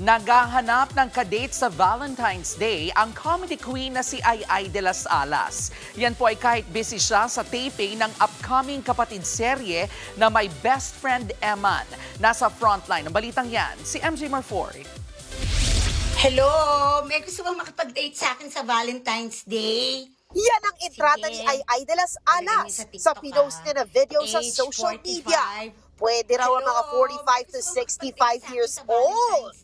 Naghahanap ng kadate sa Valentine's Day ang comedy queen na si Ai de las Alas. Yan po ay kahit busy siya sa taping ng upcoming kapatid serye na may best friend Eman. Nasa frontline ng balitang yan, si MJ Marfori. Hello! May gusto bang makipag-date sa akin sa Valentine's Day? Yan ang entrata ni Sige. Ai de las Alas Sa sa TikTok, pinost niya na video sa Age social 45. media. Pwede raw ang mga 45 to 65 years old.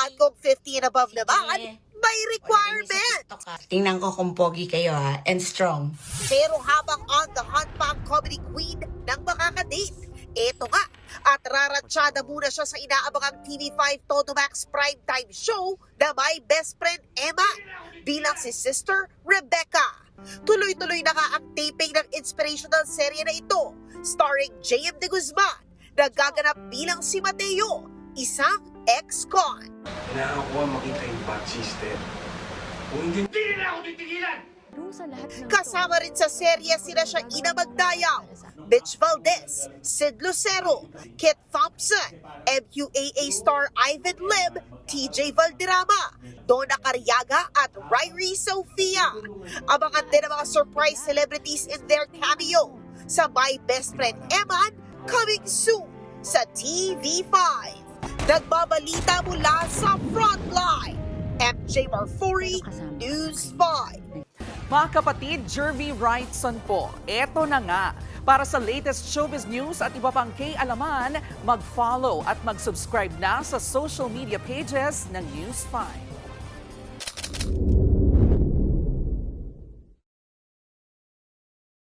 At kung 50 and above naman, may requirement. Tingnan ko kung pogi kayo and strong. Pero habang on the hunt pa ang comedy queen ng makakadate, eto nga, at raratsyada muna siya sa inaabangang TV5 Todo Max primetime show na may best friend Emma bilang si Sister Rebecca. Tuloy-tuloy na nga ang taping ng inspirational serye na ito, starring JM De Guzman, na gaganap bilang si Mateo, isang ex-con. Kailangan ko makita yung bad sister. Kung hindi na ako titigilan! Kasama rin sa serye sila siya Ina Magdayaw, Mitch Valdez, Sid Lucero, Kit Thompson, MQAA star Ivan Lim, TJ Valderrama, Donna Cariaga at Ryrie Sofia. Abangan din ang mga surprise celebrities in their cameo sa My Best Friend Eman coming soon sa TV5. Nagbabalita mula sa Frontline, MJ Marfori, News 5. Mga kapatid, Jervy Wrightson po. Eto na nga. Para sa latest showbiz news at iba pang kay-alaman, mag-follow at mag-subscribe na sa social media pages ng News 5.